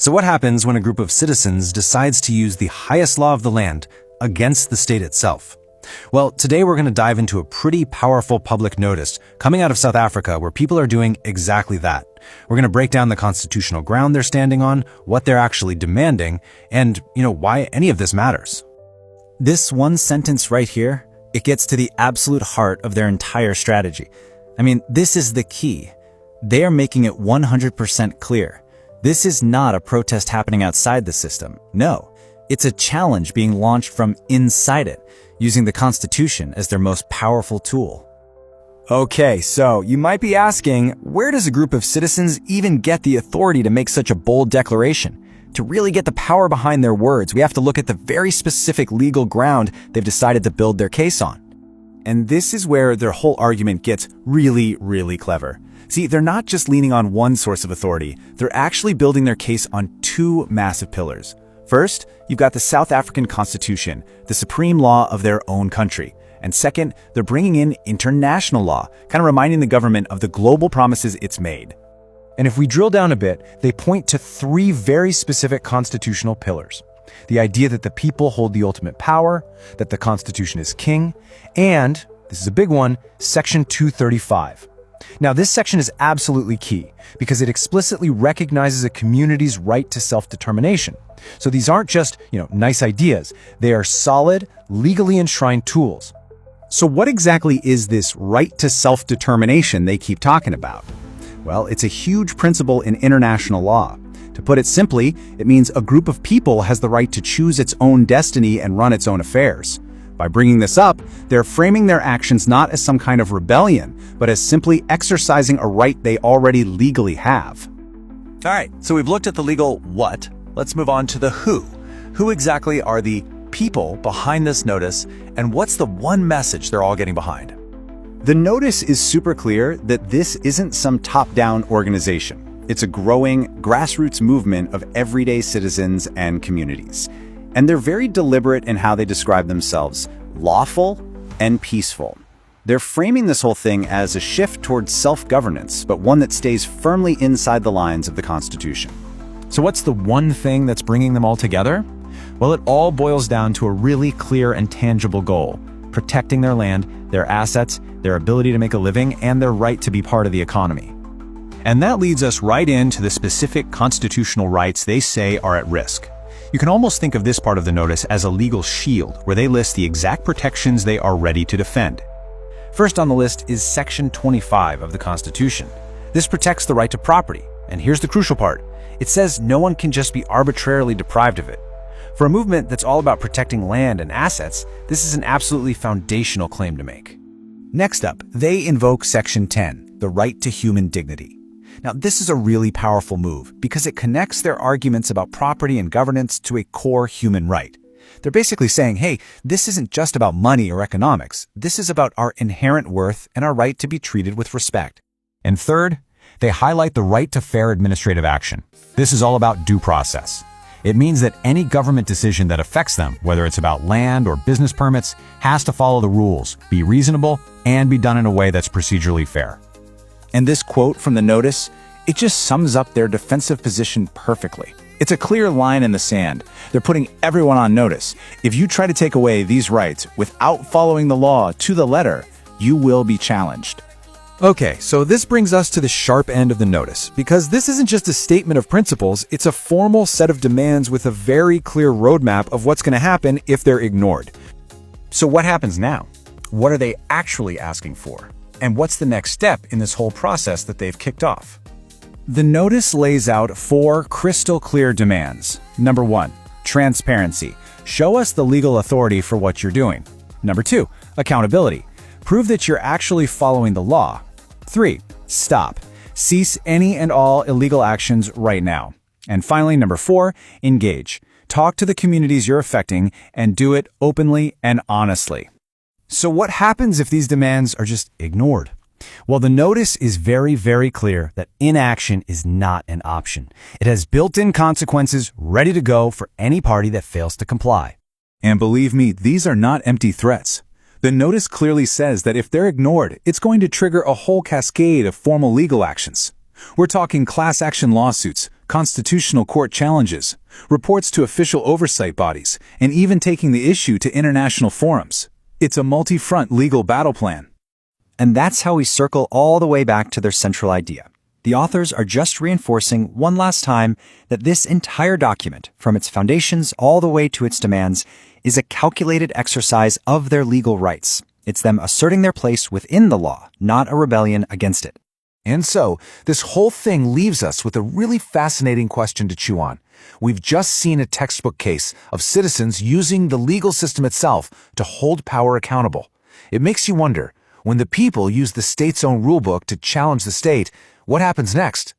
So what happens when a group of citizens decides to use the highest law of the land against the state itself? Well, today we're going to dive into a pretty powerful public notice coming out of South Africa where people are doing exactly that. We're going to break down the constitutional ground they're standing on, what they're actually demanding, and, why any of this matters. This one sentence right here, it gets to the absolute heart of their entire strategy. This is the key. They are making it 100% clear. This is not a protest happening outside the system. No, it's a challenge being launched from inside it, using the Constitution as their most powerful tool. Okay, so you might be asking, where does a group of citizens even get the authority to make such a bold declaration? To really get the power behind their words, we have to look at the very specific legal ground they've decided to build their case on. And this is where their whole argument gets really, really clever. See, they're not just leaning on one source of authority, they're actually building their case on two massive pillars. First, you've got the South African Constitution, the supreme law of their own country. And second, they're bringing in international law, kind of reminding the government of the global promises it's made. And if we drill down a bit, they point to three very specific constitutional pillars. The idea that the people hold the ultimate power, that the Constitution is king, and, this is a big one, Section 235. Now, this section is absolutely key because it explicitly recognizes a community's right to self-determination. So these aren't just, nice ideas. They are solid, legally enshrined tools. So what exactly is this right to self-determination they keep talking about? Well, it's a huge principle in international law. To put it simply, it means a group of people has the right to choose its own destiny and run its own affairs. By bringing this up, they're framing their actions not as some kind of rebellion, but as simply exercising a right they already legally have. All right, so we've looked at the legal what. Let's move on to the who. Who exactly are the people behind this notice, and what's the one message they're all getting behind? The notice is super clear that this isn't some top-down organization. It's a growing, grassroots movement of everyday citizens and communities. And they're very deliberate in how they describe themselves, lawful and peaceful. They're framing this whole thing as a shift towards self-governance, but one that stays firmly inside the lines of the Constitution. So what's the one thing that's bringing them all together? Well, it all boils down to a really clear and tangible goal: protecting their land, their assets, their ability to make a living, and their right to be part of the economy. And that leads us right into the specific constitutional rights they say are at risk. You can almost think of this part of the notice as a legal shield, where they list the exact protections they are ready to defend. First on the list is Section 25 of the Constitution. This protects the right to property, and here's the crucial part. It says no one can just be arbitrarily deprived of it. For a movement that's all about protecting land and assets, this is an absolutely foundational claim to make. Next up, they invoke Section 10, the right to human dignity. Now, this is a really powerful move because it connects their arguments about property and governance to a core human right. They're basically saying, hey, this isn't just about money or economics. This is about our inherent worth and our right to be treated with respect. And third, they highlight the right to fair administrative action. This is all about due process. It means that any government decision that affects them, whether it's about land or business permits, has to follow the rules, be reasonable, and be done in a way that's procedurally fair. And this quote from the notice, it just sums up their defensive position perfectly. It's a clear line in the sand. They're putting everyone on notice. If you try to take away these rights without following the law to the letter, you will be challenged. Okay, so this brings us to the sharp end of the notice, because this isn't just a statement of principles, it's a formal set of demands with a very clear roadmap of what's going to happen if they're ignored. So what happens now? What are they actually asking for? And what's the next step in this whole process that they've kicked off? The notice lays out 4 crystal clear demands. Number 1, transparency. Show us the legal authority for what you're doing. Number 2, accountability. Prove that you're actually following the law. 3, stop. Cease any and all illegal actions right now. And finally, number 4, engage. Talk to the communities you're affecting and do it openly and honestly. So what happens if these demands are just ignored? Well, the notice is very, very clear that inaction is not an option. It has built-in consequences ready to go for any party that fails to comply. And believe me, these are not empty threats. The notice clearly says that if they're ignored, it's going to trigger a whole cascade of formal legal actions. We're talking class action lawsuits, constitutional court challenges, reports to official oversight bodies, and even taking the issue to international forums. It's a multi-front legal battle plan. And that's how we circle all the way back to their central idea. The authors are just reinforcing one last time that this entire document, from its foundations all the way to its demands, is a calculated exercise of their legal rights. It's them asserting their place within the law, not a rebellion against it. And so, this whole thing leaves us with a really fascinating question to chew on. We've just seen a textbook case of citizens using the legal system itself to hold power accountable. It makes you wonder, when the people use the state's own rulebook to challenge the state, what happens next?